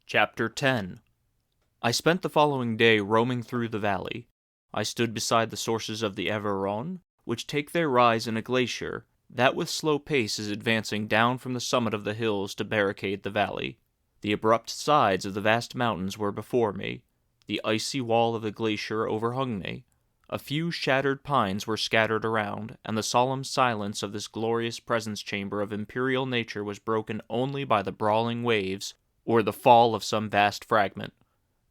Chapter 10. I spent the following day roaming through the valley. I stood beside the sources of the Aveyron, which take their rise in a glacier that with slow pace is advancing down from the summit of the hills to barricade the valley. The abrupt sides of the vast mountains were before me. The icy wall of the glacier overhung me. A few shattered pines were scattered around, and the solemn silence of this glorious presence chamber of imperial nature was broken only by the brawling waves or the fall of some vast fragment.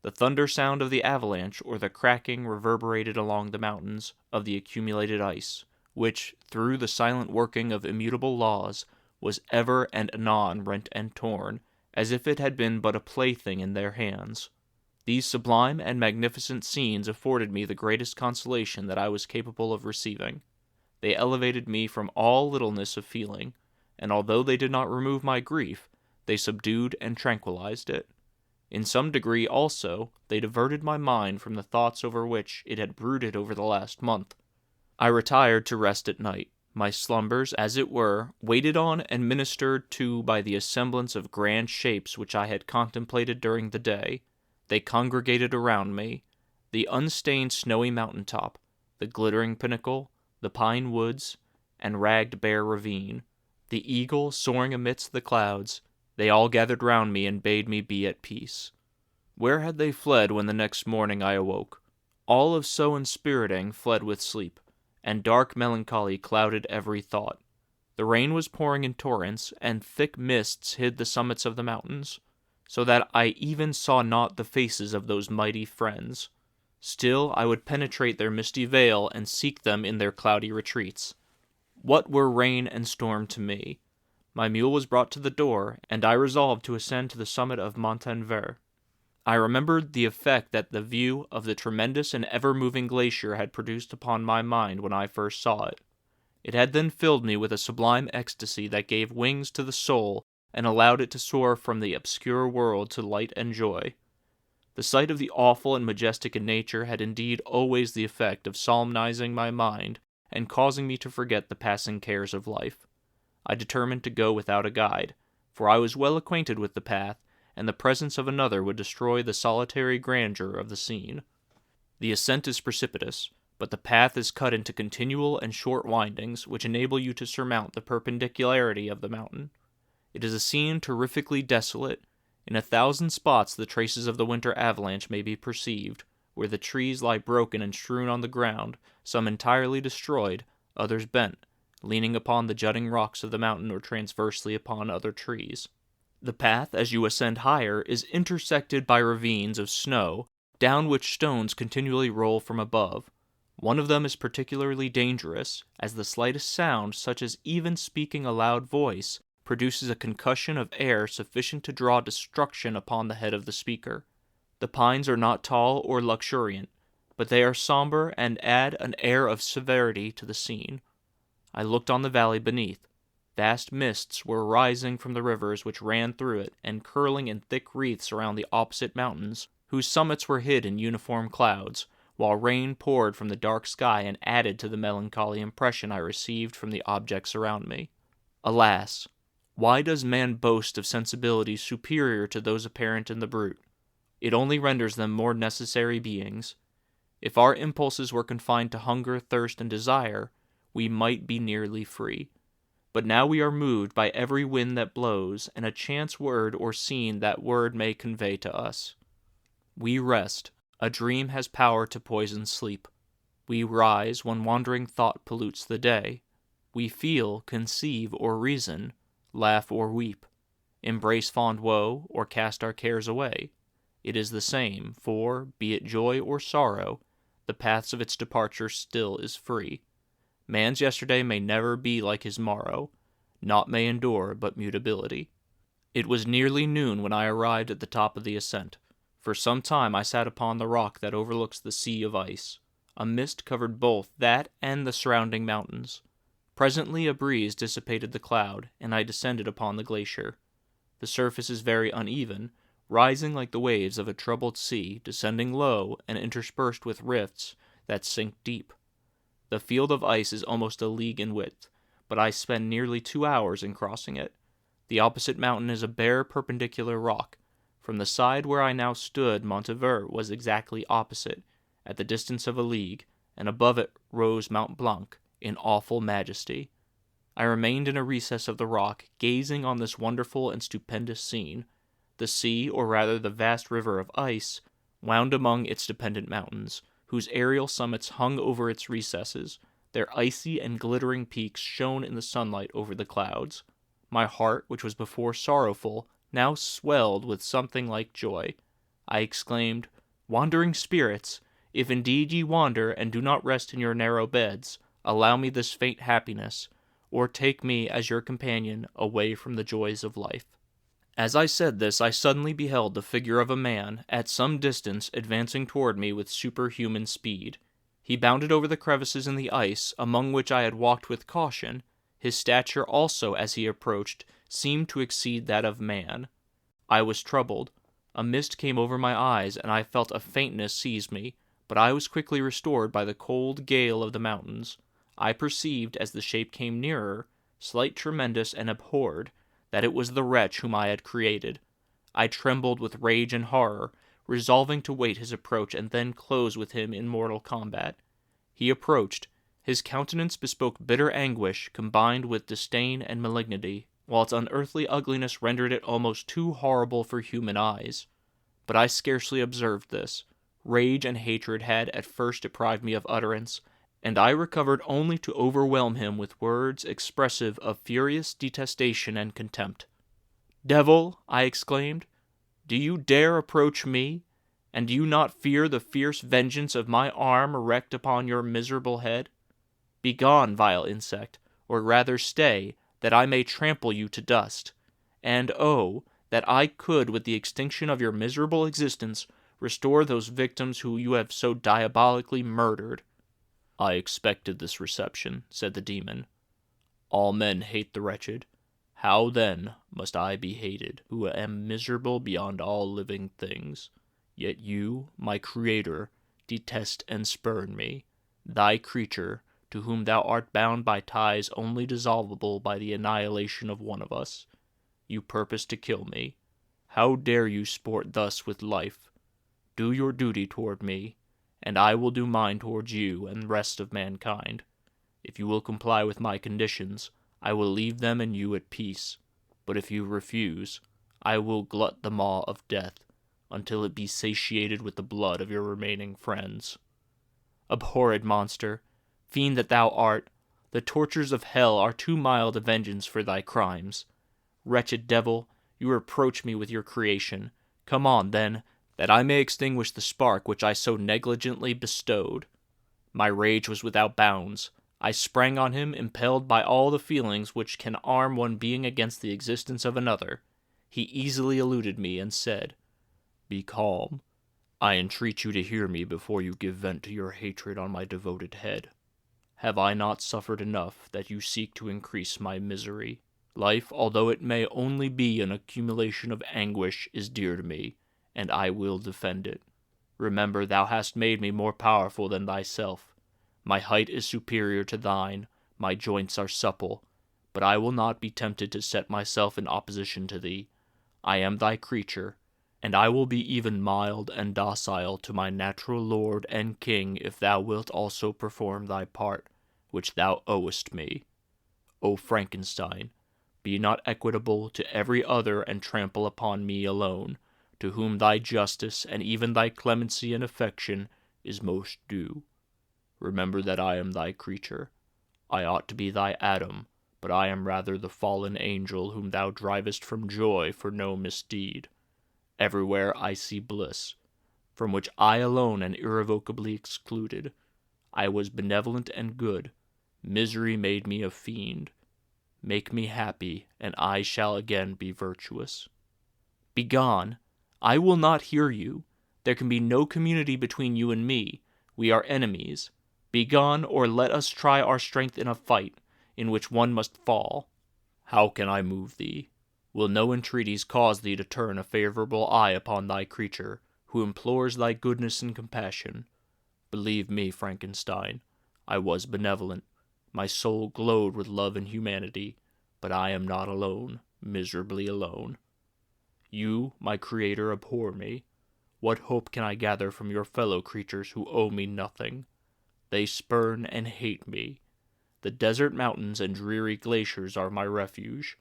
The thunder sound of the avalanche or the cracking reverberated along the mountains of the accumulated ice, which, through the silent working of immutable laws, was ever and anon rent and torn, as if it had been but a plaything in their hands. These sublime and magnificent scenes afforded me the greatest consolation that I was capable of receiving. They elevated me from all littleness of feeling, and although they did not remove my grief, they subdued and tranquilized it. In some degree, also, they diverted my mind from the thoughts over which it had brooded over the last month. I retired to rest at night. My slumbers, as it were, waited on and ministered to by the assemblance of grand shapes which I had contemplated during the day. They congregated around me: the unstained snowy mountain-top, the glittering pinnacle, the pine woods, and ragged bare ravine, the eagle soaring amidst the clouds. They all gathered round me and bade me be at peace. Where had they fled when the next morning I awoke? All of so inspiriting fled with sleep, and dark melancholy clouded every thought. The rain was pouring in torrents, and thick mists hid the summits of the mountains, so that I even saw not the faces of those mighty friends. Still I would penetrate their misty veil and seek them in their cloudy retreats. What were rain and storm to me? My mule was brought to the door, and I resolved to ascend to the summit of Montanvert. I remembered the effect that the view of the tremendous and ever-moving glacier had produced upon my mind when I first saw it. It had then filled me with a sublime ecstasy that gave wings to the soul and allowed it to soar from the obscure world to light and joy. The sight of the awful and majestic in nature had indeed always the effect of solemnizing my mind and causing me to forget the passing cares of life. I determined to go without a guide, for I was well acquainted with the path, and the presence of another would destroy the solitary grandeur of the scene. The ascent is precipitous, but the path is cut into continual and short windings which enable you to surmount the perpendicularity of the mountain. It is a scene terrifically desolate. In 1,000 spots the traces of the winter avalanche may be perceived, where the trees lie broken and strewn on the ground, some entirely destroyed, others bent, leaning upon the jutting rocks of the mountain or transversely upon other trees. The path, as you ascend higher, is intersected by ravines of snow, down which stones continually roll from above. One of them is particularly dangerous, as the slightest sound, such as even speaking a loud voice, produces a concussion of air sufficient to draw destruction upon the head of the speaker. The pines are not tall or luxuriant, but they are somber and add an air of severity to the scene. I looked on the valley beneath. Vast mists were rising from the rivers which ran through it and curling in thick wreaths around the opposite mountains, whose summits were hid in uniform clouds, while rain poured from the dark sky and added to the melancholy impression I received from the objects around me. Alas! Why does man boast of sensibilities superior to those apparent in the brute? It only renders them more necessary beings. If our impulses were confined to hunger, thirst, and desire, we might be nearly free. But now we are moved by every wind that blows, and a chance word or scene that word may convey to us. We rest. A dream has power to poison sleep. We rise when wandering thought pollutes the day. We feel, conceive, or reason, laugh or weep, embrace fond woe, or cast our cares away. It is the same, for, be it joy or sorrow, the paths of its departure still is free. Man's yesterday may never be like his morrow. Naught may endure but mutability. It was nearly noon when I arrived at the top of the ascent. For some time I sat upon the rock that overlooks the sea of ice. A mist covered both that and the surrounding mountains. Presently a breeze dissipated the cloud, and I descended upon the glacier. The surface is very uneven, rising like the waves of a troubled sea, descending low, and interspersed with rifts that sink deep. The field of ice is almost a league in width, but I spend nearly 2 hours in crossing it. The opposite mountain is a bare perpendicular rock. From the side where I now stood, Montevert was exactly opposite, at the distance of a league, and above it rose Mount Blanc in awful majesty. I remained in a recess of the rock, gazing on this wonderful and stupendous scene. The sea, or rather the vast river of ice, wound among its dependent mountains, whose aerial summits hung over its recesses. Their icy and glittering peaks shone in the sunlight over the clouds. My heart, which was before sorrowful, now swelled with something like joy. I exclaimed, "Wandering spirits, if indeed ye wander and do not rest in your narrow beds, allow me this faint happiness, or take me as your companion away from the joys of life." As I said this, I suddenly beheld the figure of a man, at some distance, advancing toward me with superhuman speed. He bounded over the crevices in the ice, among which I had walked with caution. His stature also, as he approached, seemed to exceed that of man. I was troubled. A mist came over my eyes, and I felt a faintness seize me, but I was quickly restored by the cold gale of the mountains. I perceived, as the shape came nearer, slight, tremendous, and abhorred, that it was the wretch whom I had created. I trembled with rage and horror, resolving to wait his approach and then close with him in mortal combat. He approached. His countenance bespoke bitter anguish combined with disdain and malignity, while its unearthly ugliness rendered it almost too horrible for human eyes. But I scarcely observed this. Rage and hatred had at first deprived me of utterance, and I recovered only to overwhelm him with words expressive of furious detestation and contempt. "Devil," I exclaimed, "do you dare approach me, and do you not fear the fierce vengeance of my arm erect upon your miserable head? Begone, vile insect, or rather stay, that I may trample you to dust. And oh, that I could, with the extinction of your miserable existence, restore those victims whom you have so diabolically murdered." "I expected this reception," said the demon. "All men hate the wretched. How, then, must I be hated, who am miserable beyond all living things? Yet you, my Creator, detest and spurn me, thy creature, to whom thou art bound by ties only dissolvable by the annihilation of one of us. You purpose to kill me. How dare you sport thus with life? Do your duty toward me, and I will do mine towards you and the rest of mankind. If you will comply with my conditions, I will leave them and you at peace. But if you refuse, I will glut the maw of death, until it be satiated with the blood of your remaining friends." Abhorred monster, fiend that thou art, the tortures of hell are too mild a vengeance for thy crimes. Wretched devil, you reproach me with your creation. Come on, then, that I may extinguish the spark which I so negligently bestowed. My rage was without bounds. I sprang on him, impelled by all the feelings which can arm one being against the existence of another. He easily eluded me, and said, "Be calm. I entreat you to hear me before you give vent to your hatred on my devoted head. Have I not suffered enough that you seek to increase my misery? Life, although it may only be an accumulation of anguish, is dear to me, and I will defend it. Remember, thou hast made me more powerful than thyself. My height is superior to thine, my joints are supple, but I will not be tempted to set myself in opposition to thee. I am thy creature, and I will be even mild and docile to my natural lord and king if thou wilt also perform thy part, which thou owest me. O Frankenstein, be not equitable to every other and trample upon me alone, to whom thy justice and even thy clemency and affection is most due. Remember that I am thy creature. I ought to be thy Adam, but I am rather the fallen angel whom thou drivest from joy for no misdeed. Everywhere I see bliss, from which I alone am irrevocably excluded. I was benevolent and good. Misery made me a fiend. Make me happy, and I shall again be virtuous. Begone! I will not hear you. There can be no community between you and me. We are enemies. Begone, or let us try our strength in a fight, in which one must fall. How can I move thee? Will no entreaties cause thee to turn a favorable eye upon thy creature, who implores thy goodness and compassion? Believe me, Frankenstein, I was benevolent. My soul glowed with love and humanity, but I am not alone, miserably alone. You, my creator, abhor me. What hope can I gather from your fellow creatures who owe me nothing? They spurn and hate me. The desert mountains and dreary glaciers are my refuge.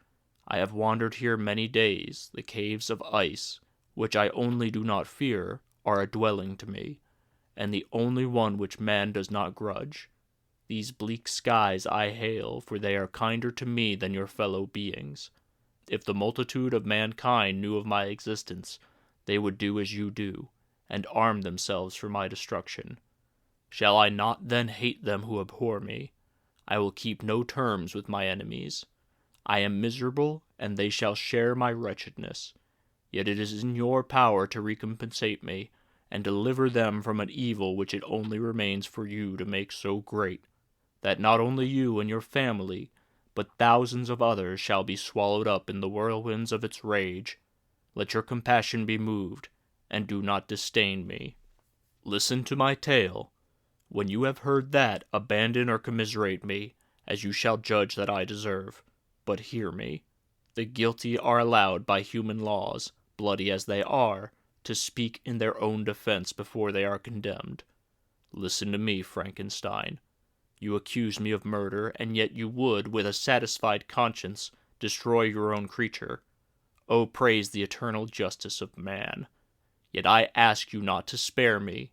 I have wandered here many days. The caves of ice, which I only do not fear, are a dwelling to me, and the only one which man does not grudge. These bleak skies I hail, for they are kinder to me than your fellow beings. If the multitude of mankind knew of my existence, they would do as you do, and arm themselves for my destruction. Shall I not then hate them who abhor me? I will keep no terms with my enemies. I am miserable, and they shall share my wretchedness. Yet it is in your power to recompensate me, and deliver them from an evil which it only remains for you to make so great, that not only you and your family, but thousands of others shall be swallowed up in the whirlwinds of its rage. Let your compassion be moved, and do not disdain me. Listen to my tale. When you have heard that, abandon or commiserate me, as you shall judge that I deserve. But hear me. The guilty are allowed by human laws, bloody as they are, to speak in their own defense before they are condemned. Listen to me, Frankenstein. You accuse me of murder, and yet you would, with a satisfied conscience, destroy your own creature. Oh, praise the eternal justice of man. Yet I ask you not to spare me.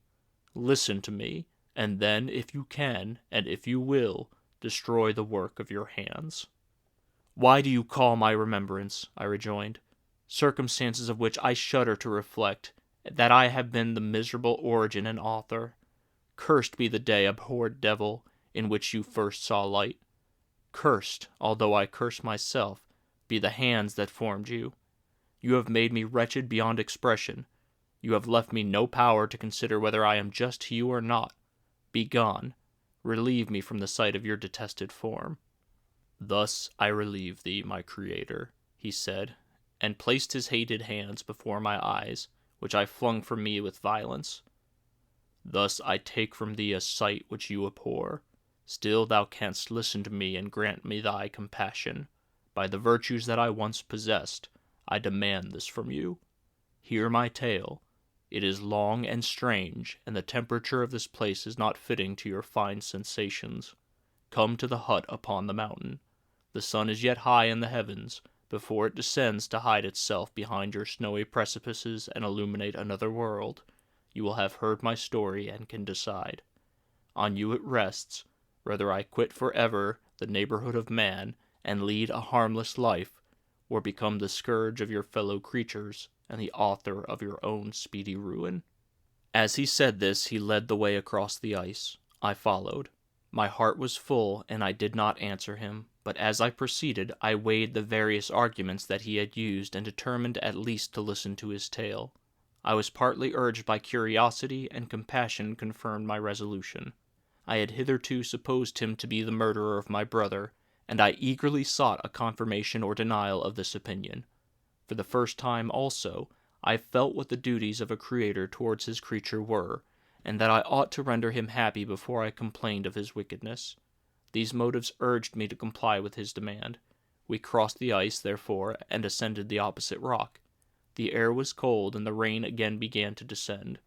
Listen to me, and then, if you can, and if you will, destroy the work of your hands. Why do you call my remembrance, I rejoined, circumstances of which I shudder to reflect, that I have been the miserable origin and author? Cursed be the day, abhorred devil, in which you first saw light. Cursed, although I curse myself, be the hands that formed you. You have made me wretched beyond expression. You have left me no power to consider whether I am just to you or not. Begone. Relieve me from the sight of your detested form. Thus I relieve thee, my creator, he said, and placed his hated hands before my eyes, which I flung from me with violence. Thus I take from thee a sight which you abhor. Still thou canst listen to me and grant me thy compassion. By the virtues that I once possessed, I demand this from you. Hear my tale. It is long and strange, and the temperature of this place is not fitting to your fine sensations. Come to the hut upon the mountain. The sun is yet high in the heavens, before it descends to hide itself behind your snowy precipices and illuminate another world. You will have heard my story and can decide. On you it rests, whether I quit forever the neighborhood of man and lead a harmless life, or become the scourge of your fellow creatures and the author of your own speedy ruin. As he said this, he led the way across the ice. I followed. My heart was full, and I did not answer him, but as I proceeded, I weighed the various arguments that he had used and determined at least to listen to his tale. I was partly urged by curiosity, and compassion confirmed my resolution. I had hitherto supposed him to be the murderer of my brother, and I eagerly sought a confirmation or denial of this opinion. For the first time, also, I felt what the duties of a creator towards his creature were, and that I ought to render him happy before I complained of his wickedness. These motives urged me to comply with his demand. We crossed the ice, therefore, and ascended the opposite rock. The air was cold, and the rain again began to descend.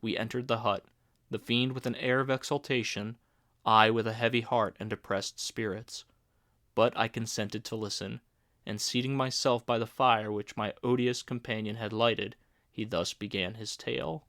We entered the hut, the fiend with an air of exultation, I with a heavy heart and depressed spirits. But I consented to listen, and seating myself by the fire which my odious companion had lighted, he thus began his tale.